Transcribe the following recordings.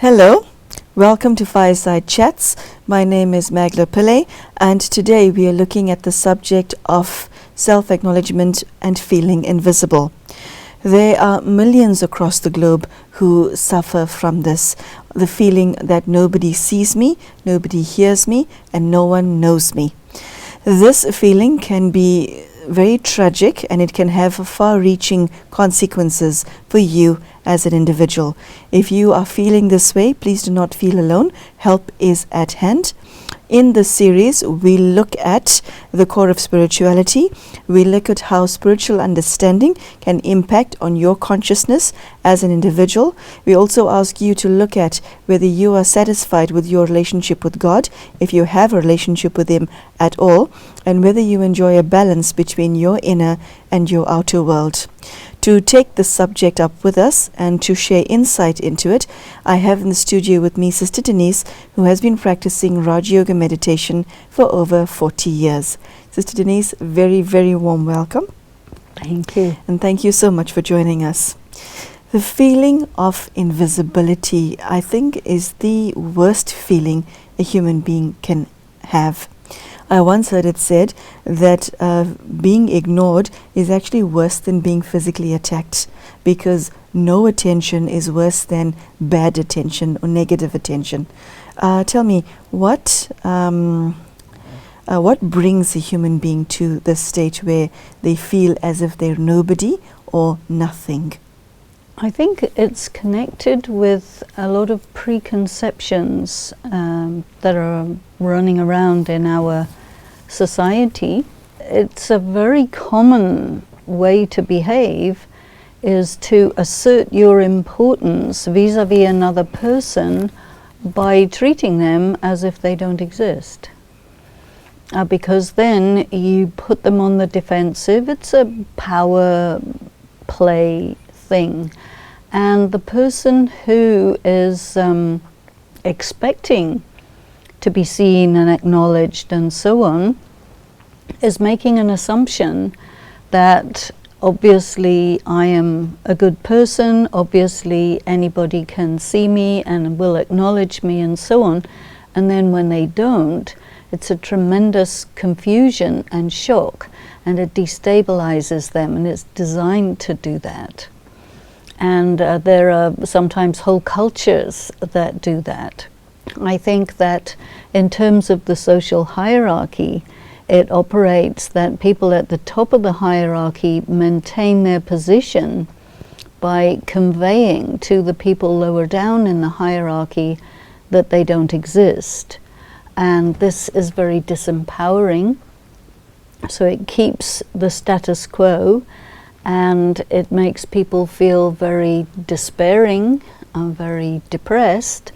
Hello, welcome to Fireside Chats. My name is Magla Pillay, and today we are looking at the subject of self-acknowledgement and feeling invisible. There are millions across the globe who suffer from this, the feeling that nobody sees me, nobody hears me, and no one knows me. This feeling can be very tragic, and it can have far-reaching consequences for you as an individual. If you are feeling this way, please do not feel alone. Help is at hand. In this series, we look at the core of spirituality. We look at how spiritual understanding can impact on your consciousness as an individual. We also ask you to look at whether you are satisfied with your relationship with God, if you have a relationship with Him at all, and whether you enjoy a balance between your inner and your outer world. To take the subject up with us and to share insight into it, I have in the studio with me Sister Denise, who has been practicing Raj Yoga meditation for over 40 years. Sister Denise, very, very warm welcome. Thank you. And thank you so much for joining us. The feeling of invisibility, I think, is the worst feeling a human being can have. I once heard it said that being ignored is actually worse than being physically attacked, because no attention is worse than bad attention or negative attention. Tell me, what brings a human being to the state where they feel as if they're nobody or nothing? I think it's connected with a lot of preconceptions that are running around in our society. It's a very common way to behave is to assert your importance vis-a-vis another person by treating them as if they don't exist. Because then you put them on the defensive. It's a power play thing. And the person who is expecting to be seen and acknowledged and so on is making an assumption that obviously I am a good person, obviously anybody can see me and will acknowledge me and so on. And then when they don't, it's a tremendous confusion and shock, and it destabilizes them, and it's designed to do that. And there are sometimes whole cultures that do that. I think that in terms of the social hierarchy, it operates that people at the top of the hierarchy maintain their position by conveying to the people lower down in the hierarchy that they don't exist. And this is very disempowering. So it keeps the status quo, and it makes people feel very despairing and very depressed.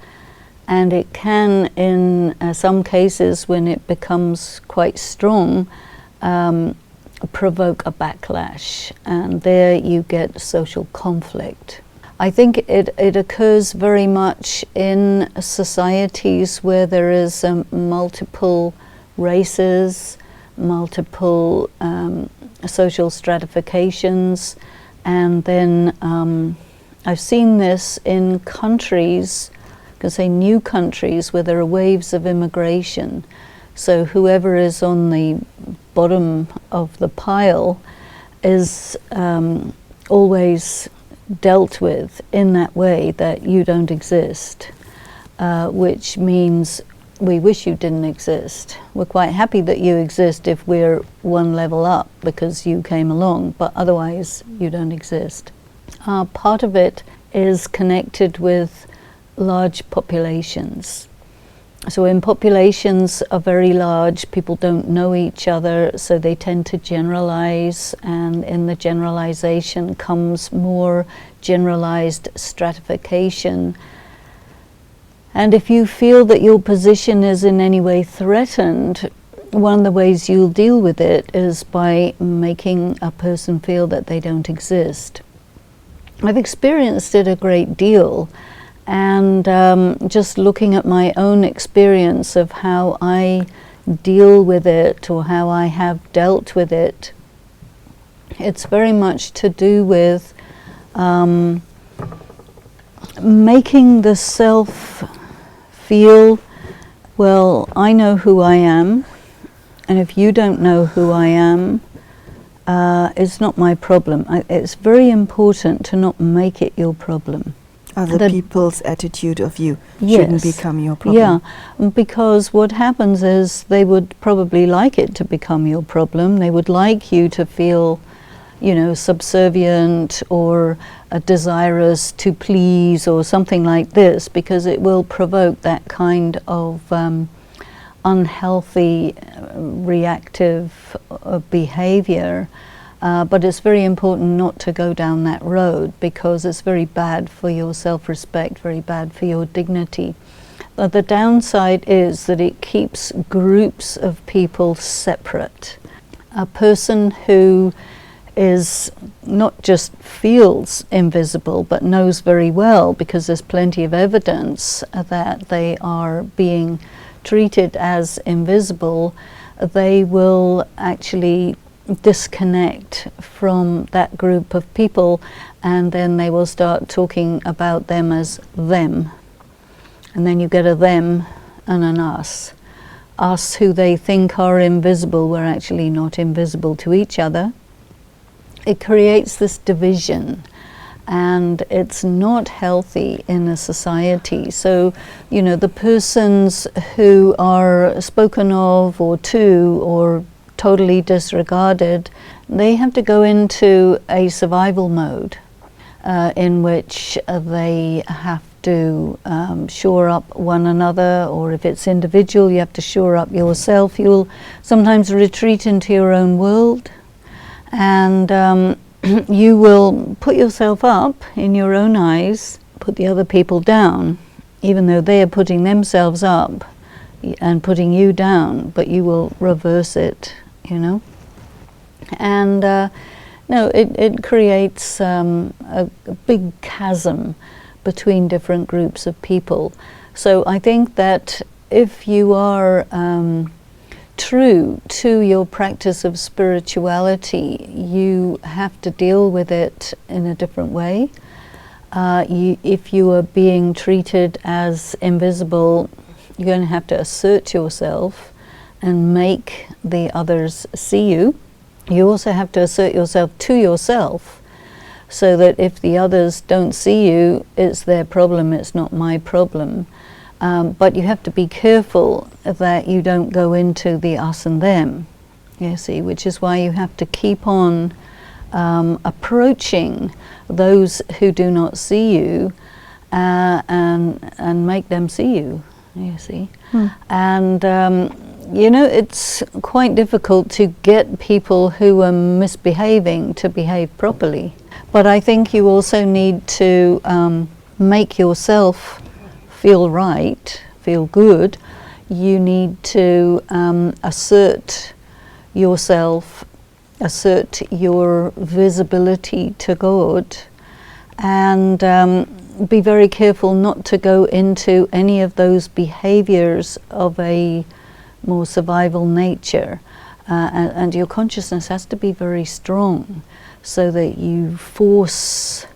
And it can, in some cases, when it becomes quite strong, provoke a backlash. And there you get social conflict. I think it occurs very much in societies where there is multiple races, multiple social stratifications. And then I've seen this in countries, I can say new countries, where there are waves of immigration. So whoever is on the bottom of the pile is always dealt with in that way, that you don't exist, which means we wish you didn't exist. We're quite happy that you exist if we're one level up because you came along, but otherwise you don't exist. Part of it is connected with large populations. So when populations are very large, people don't know each other, so they tend to generalize, and in the generalization comes more generalized stratification. And if you feel that your position is in any way threatened, one of the ways you'll deal with it is by making a person feel that they don't exist. I've experienced it a great deal. And just looking at my own experience of how I deal with it, or how I have dealt with it, it's very much to do with making the self feel, well, I know who I am, and if you don't know who I am, it's not my problem. It's very important to not make it your problem. Other people's attitude of you shouldn't become your problem. Yeah, because what happens is they would probably like it to become your problem. They would like you to feel, you know, subservient or desirous to please or something like this, because it will provoke that kind of unhealthy reactive behavior. But it's very important not to go down that road, because it's very bad for your self-respect, very bad for your dignity. But the downside is that it keeps groups of people separate. A person who is not just feels invisible but knows very well, because there's plenty of evidence that they are being treated as invisible, they will actually disconnect from that group of people, and then they will start talking about them as them. And then you get a them and an us. Us who they think are invisible, we're actually not invisible to each other. It creates this division, and it's not healthy in a society. So, you know, the persons who are spoken of or to or totally disregarded, they have to go into a survival mode in which they have to shore up one another, or if it's individual, you have to shore up yourself. You'll sometimes retreat into your own world, and you will put yourself up in your own eyes, put the other people down, even though they are putting themselves up and putting you down, but you will reverse it, you know. And no, it creates a big chasm between different groups of people. So I think that if you are true to your practice of spirituality, you have to deal with it in a different way. If you are being treated as invisible, you're going to have to assert yourself and make the others see you. You also have to assert yourself to yourself, so that if the others don't see you, it's their problem, it's not my problem. But you have to be careful that you don't go into the us and them, you see, which is why you have to keep on approaching those who do not see you and make them see you, you see. And you know, it's quite difficult to get people who are misbehaving to behave properly. But I think you also need to make yourself feel right, feel good. You need to assert yourself, assert your visibility to God, and be very careful not to go into any of those behaviors of a more survival nature. And your consciousness has to be very strong, so that you force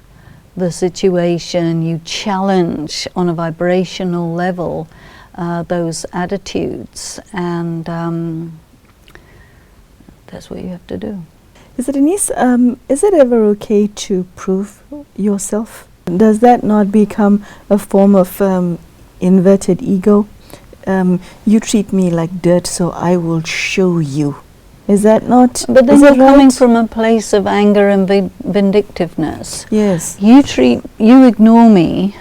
the situation, you challenge on a vibrational level those attitudes, and that's what you have to do. Is it ever okay to prove yourself? Does that not become a form of inverted ego? You treat me like dirt, so I will show you. Is that not? But then you're right? coming from a place of anger and vindictiveness. Yes. You ignore me,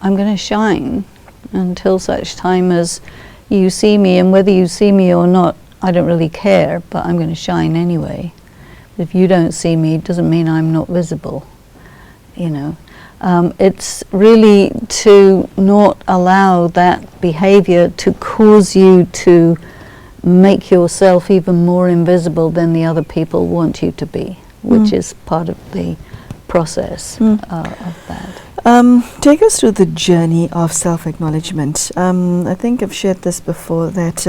I'm going to shine until such time as you see me, and whether you see me or not, I don't really care, but I'm going to shine anyway. If you don't see me, it doesn't mean I'm not visible, you know. It's really to not allow that behavior to cause you to make yourself even more invisible than the other people want you to be, which is part of the process of that. Take us through the journey of self-acknowledgement. I think I've shared this before, that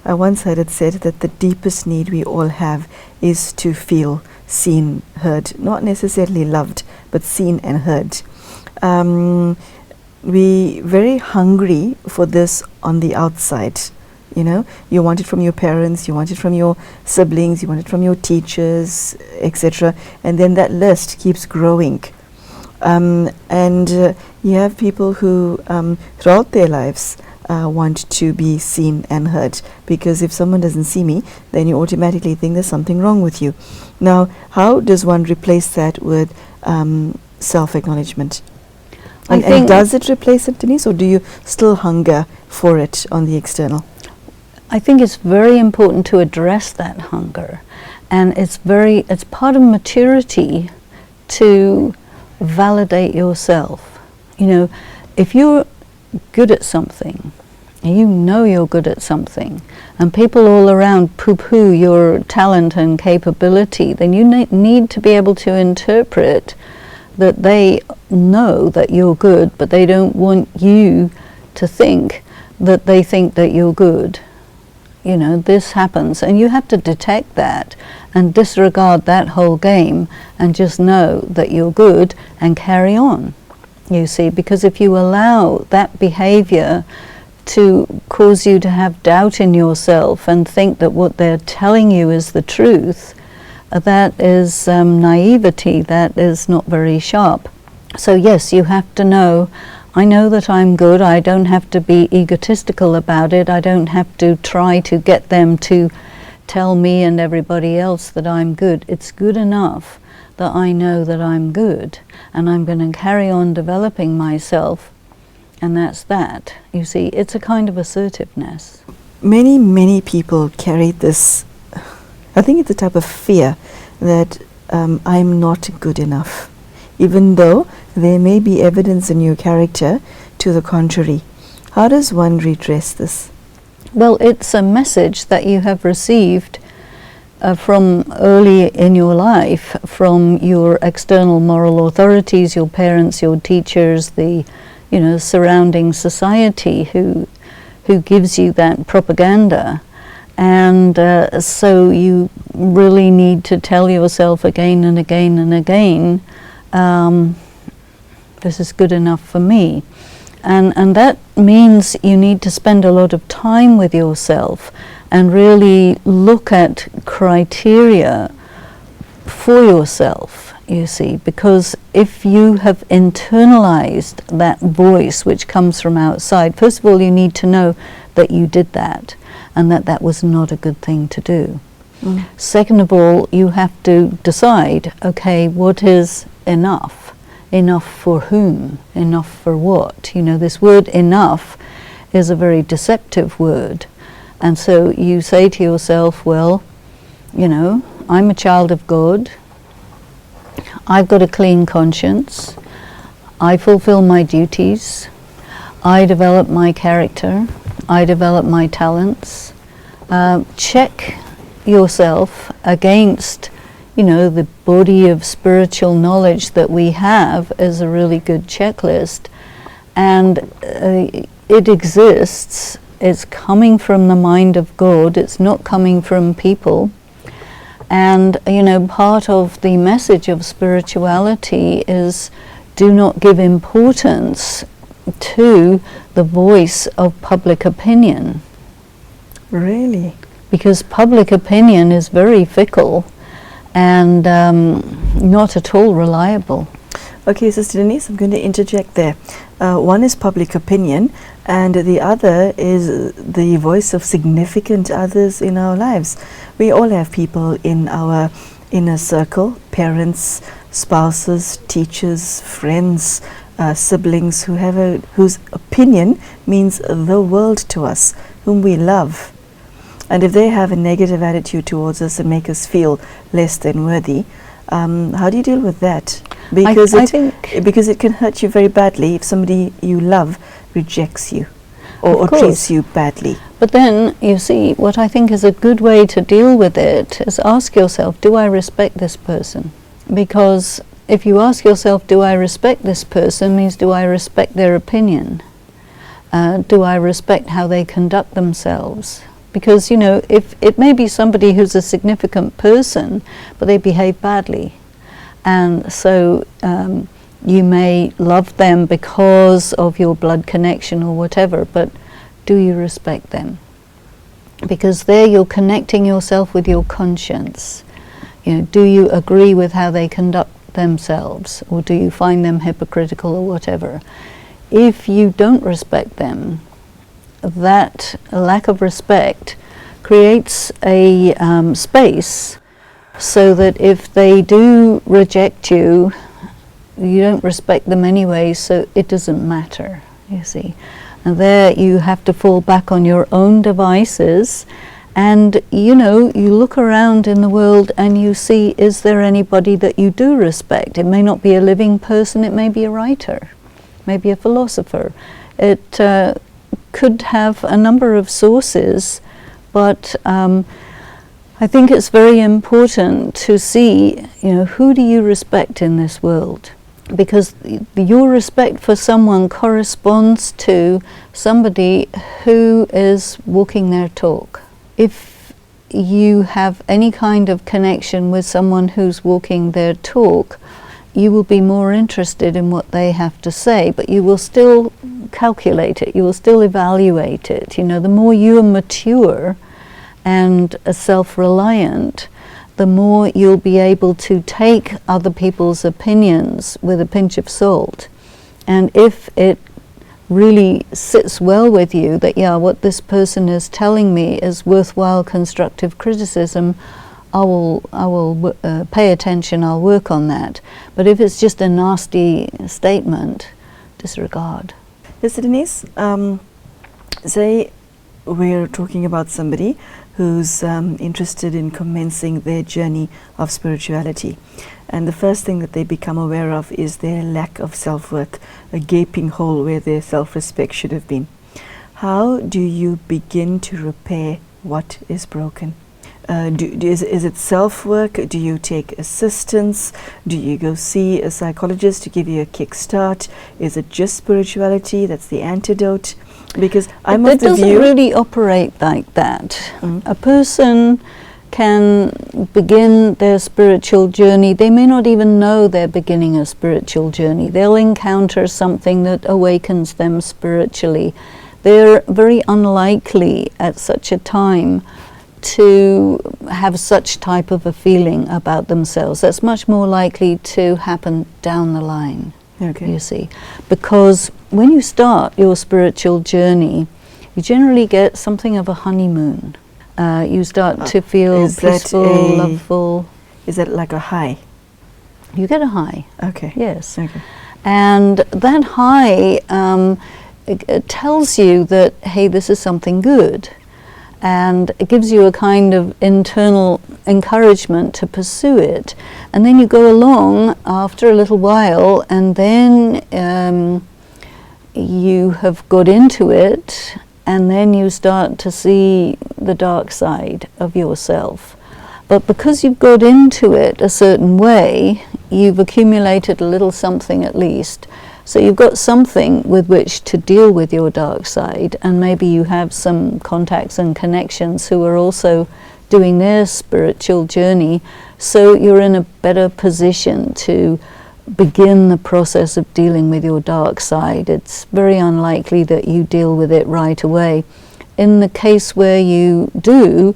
I once heard it said that the deepest need we all have is to feel seen, heard, not necessarily loved, but seen and heard. we very hungry for this on the outside. You know, you want it from your parents, you want it from your siblings, you want it from your teachers, etc. And then that list keeps growing. You have people who throughout their lives want to be seen and heard, because if someone doesn't see me, then you automatically think there's something wrong with you. Now, how does one replace that with self-acknowledgement? And does it replace it, Denise, or do you still hunger for it on the external? I think it's very important to address that hunger, and it's part of maturity to validate yourself. You know, if you're good at something, and you know you're good at something, and people all around poo-poo your talent and capability, then you need to be able to interpret that they know that you're good, but they don't want you to think that they think that you're good. You know, this happens, and you have to detect that and disregard that whole game and just know that you're good and carry on, you see, because if you allow that behavior to cause you to have doubt in yourself and think that what they're telling you is the truth, that is naivety, that is not very sharp. So yes, you have to know, I know that I'm good, I don't have to be egotistical about it, I don't have to try to get them to tell me and everybody else that I'm good. It's good enough that I know that I'm good, and I'm going to carry on developing myself, and that's that. You see, it's a kind of assertiveness. Many people carry this, I think it's a type of fear that I'm not good enough, even though there may be evidence in your character to the contrary. How does one redress this? Well, it's a message that you have received from early in your life, from your external moral authorities, your parents, your teachers, the surrounding society who gives you that propaganda. And so you really need to tell yourself again and again and again, this is good enough for me. And that means you need to spend a lot of time with yourself and really look at criteria for yourself, you see, because if you have internalized that voice which comes from outside, first of all, you need to know that you did that and that that was not a good thing to do. Second of all, you have to decide, okay, what is enough? Enough for whom? Enough for what? You know, this word enough is a very deceptive word. And so you say to yourself, well, I'm a child of God. I've got a clean conscience. I fulfill my duties. I develop my character. I develop my talents. Check yourself against the body of spiritual knowledge that we have is a really good checklist, and it exists. It's coming from the mind of God. It's not coming from people. And part of the message of spirituality is do not give importance to the voice of public opinion. Really? Because public opinion is very fickle and not at all reliable. Okay, Sister Denise, I'm going to interject there. One is public opinion, and the other is the voice of significant others in our lives. We all have people in our inner circle, parents, spouses, teachers, friends, siblings whose opinion means the world to us, whom we love. And if they have a negative attitude towards us and make us feel less than worthy, how do you deal with that? Because because it can hurt you very badly if somebody you love rejects you or treats you badly. But then, you see, what I think is a good way to deal with it is ask yourself, do I respect this person? Because if you ask yourself, do I respect this person, means do I respect their opinion? Do I respect how they conduct themselves? Because, if it may be somebody who's a significant person, but they behave badly. And so You may love them because of your blood connection or whatever, but do you respect them? Because there you're connecting yourself with your conscience. You know, do you agree with how they conduct themselves, or do you find them hypocritical or whatever? If you don't respect them, that lack of respect creates a space so that if they do reject you, you don't respect them anyway, so it doesn't matter, you see. And there you have to fall back on your own devices, and you know, you look around in the world and you see, is there anybody that you do respect? It may not be a living person, it may be a writer, maybe a philosopher. It could have a number of sources, but I think it's very important to see, you know, who do you respect in this world? Because your respect for someone corresponds to somebody who is walking their talk. If you have any kind of connection with someone who's walking their talk, you will be more interested in what they have to say, but you will still calculate it, you will still evaluate it. You know, the more you are mature and self-reliant, the more you'll be able to take other people's opinions with a pinch of salt. And if it really sits well with you that, yeah, what this person is telling me is worthwhile constructive criticism, I will pay attention, I'll work on that. But if it's just a nasty statement, disregard. Listen, Denise, say we're talking about somebody who's interested in commencing their journey of spirituality. And the first thing that they become aware of is their lack of self-worth, a gaping hole where their self-respect should have been. How do you begin to repair what is broken? Is it self-work? Do you take assistance? Do you go see a psychologist to give you a kickstart? Is it just spirituality that's the antidote? Because I'm of the view... It doesn't really operate like that. A person can begin their spiritual journey. They may not even know they're beginning a spiritual journey. They'll encounter something that awakens them spiritually. They're very unlikely at such a time to have such type of a feeling about themselves. That's much more likely to happen down the line, you see. Because when you start your spiritual journey, you generally get something of a honeymoon. You start to feel peaceful, loveful. Is that like a high? You get a high. Okay. Yes. Okay. And that high it tells you that, hey, this is something good. And it gives you a kind of internal encouragement to pursue it. And then you go along after a little while, and then you have got into it, and then you start to see the dark side of yourself. But because you've got into it a certain way, you've accumulated a little something at least. So you've got something with which to deal with your dark side, and maybe you have some contacts and connections who are also doing their spiritual journey, so you're in a better position to begin the process of dealing with your dark side. It's very unlikely that you deal with it right away. In the case where you do,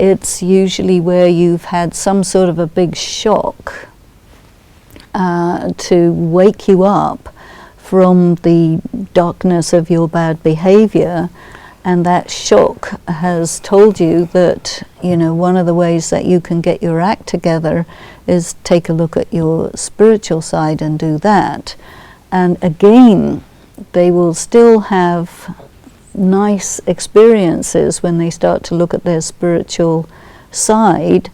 it's usually where you've had some sort of a big shock to wake you up from the darkness of your bad behavior, and that shock has told you that, you know, one of the ways that you can get your act together is take a look at your spiritual side and do that. And again, they will still have nice experiences when they start to look at their spiritual side,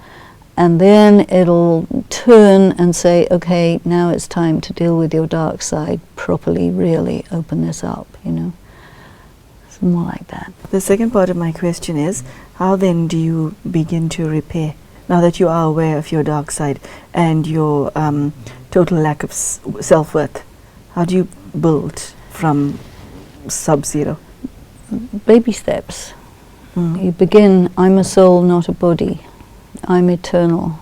and then it'll turn and say, okay, now it's time to deal with your dark side properly, really open this up, you know. It's more like that. The second part of my question is, how then do you begin to repair? Now that you are aware of your dark side and your total lack of self-worth, how do you build from sub-zero? Baby steps. You begin, I'm a soul, not a body. I'm eternal.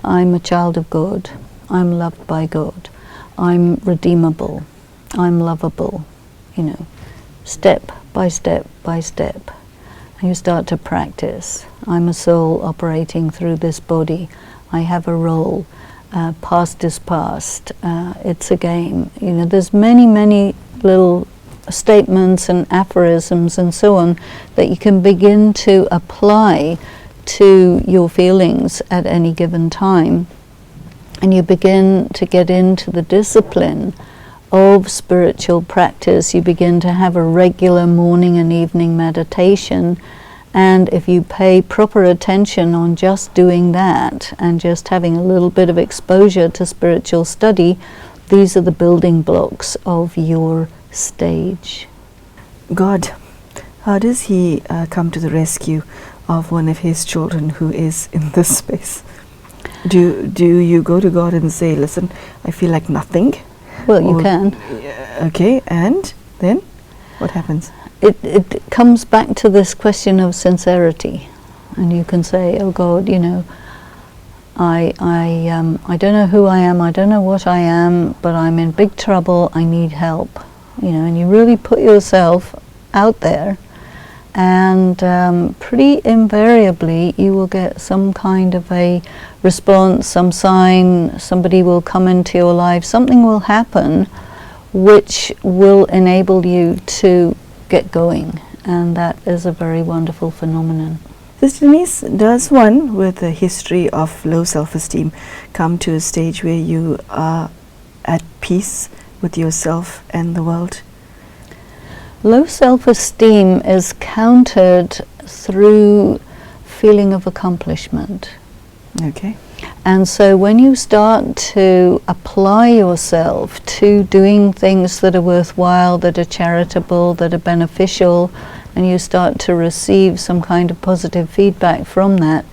I'm a child of God. I'm loved by God. I'm redeemable, I'm lovable, step by step by step. And you start to practice. I'm a soul operating through this body. I have a role. Past is past. It's a game. There's many little statements and aphorisms and so on that you can begin to apply to your feelings at any given time. And you begin to get into the discipline of spiritual practice. You begin to have a regular morning and evening meditation. And if you pay proper attention on just doing that and just having a little bit of exposure to spiritual study, these are the building blocks of your stage. God, how does he come to the rescue of one of his children who is in this space? Do you go to God and say, listen, I feel like nothing? Well, you can. Okay, and then what happens? It comes back to this question of sincerity, and you can say, oh God, I don't know who I am, I don't know what I am, but I'm in big trouble, I need help. And you really put yourself out there, and pretty invariably you will get some kind of a response, some sign, somebody will come into your life, something will happen which will enable you to get going, and that is a very wonderful phenomenon. Sister Denise, does one with a history of low self-esteem come to a stage where you are at peace with yourself and the world? Low self-esteem is countered through feeling of accomplishment. Okay. And so when you start to apply yourself to doing things that are worthwhile, that are charitable, that are beneficial, and you start to receive some kind of positive feedback from that,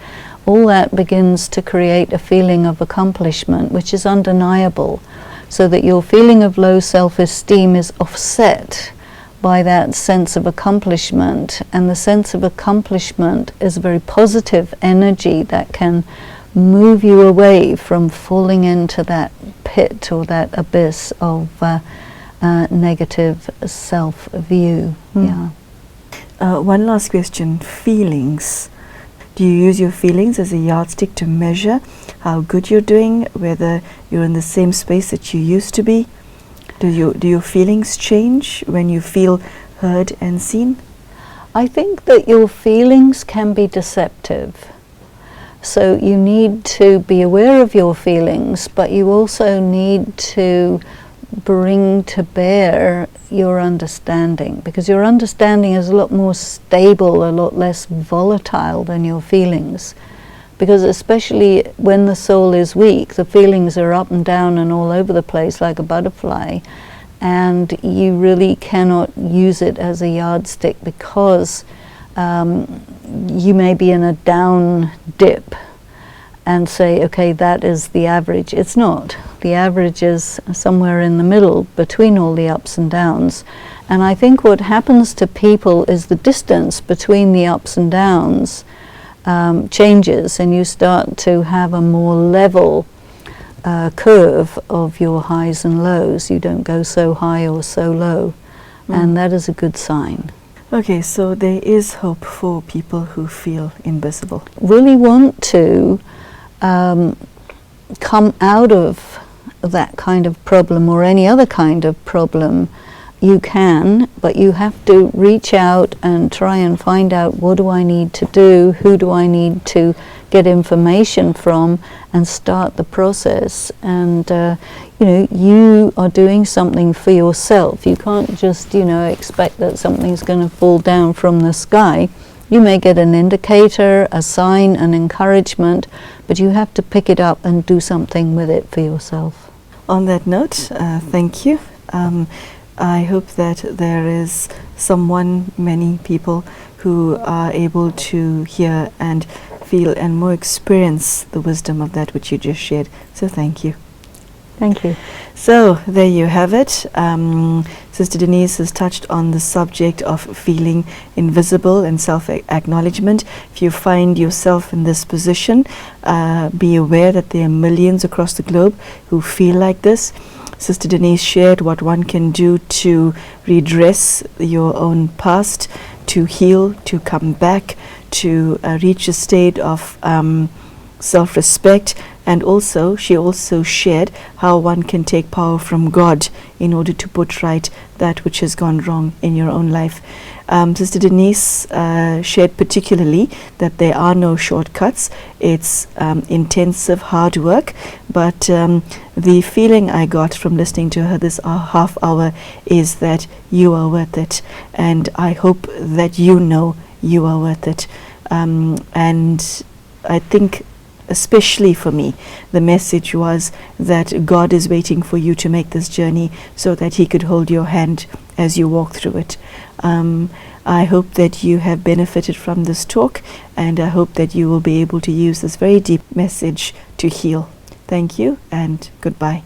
all that begins to create a feeling of accomplishment, which is undeniable, so that your feeling of low self-esteem is offset by that sense of accomplishment. And the sense of accomplishment is a very positive energy that can move you away from falling into that pit or that abyss of negative self-view. Yeah. One last question. Feelings. Do you use your feelings as a yardstick to measure how good you're doing, whether you're in the same space that you used to be? Do your feelings change when you feel heard and seen? I think that your feelings can be deceptive. So you need to be aware of your feelings, but you also need to bring to bear your understanding, because your understanding is a lot more stable, a lot less volatile than your feelings. Because especially when the soul is weak, the feelings are up and down and all over the place like a butterfly, and you really cannot use it as a yardstick, because you may be in a down dip and say, okay, that is the average. It's not. The average is somewhere in the middle between all the ups and downs. And I think what happens to people is the distance between the ups and downs changes, and you start to have a more level curve of your highs and lows. You don't go so high or so low, and that is a good sign. Okay, so there is hope for people who feel invisible. Really want to come out of that kind of problem or any other kind of problem, you can, but you have to reach out and try and find out, what do I need to do, who do I need to get information from, and start the process. And you are doing something for yourself. You can't just expect that something's going to fall down from the sky. You may get an indicator, a sign, an encouragement, but you have to pick it up and do something with it for yourself. On that note, thank you. I hope that there is many people who are able to hear and feel and more experience the wisdom of that which you just shared. So thank you. Thank you. So there you have it. Sister Denise has touched on the subject of feeling invisible and self-acknowledgement. If you find yourself in this position, be aware that there are millions across the globe who feel like this. Sister Denise shared what one can do to redress your own past, to heal, to come back, to reach a state of self-respect. And also, she also shared how one can take power from God in order to put right that which has gone wrong in your own life. Sister Denise shared particularly that there are no shortcuts. It's intensive, hard work. But the feeling I got from listening to her this half hour is that you are worth it. And I hope that you know you are worth it. And I think, especially for me, the message was that God is waiting for you to make this journey so that He could hold your hand as you walk through it. I hope that you have benefited from this talk, and I hope that you will be able to use this very deep message to heal. Thank you, and goodbye.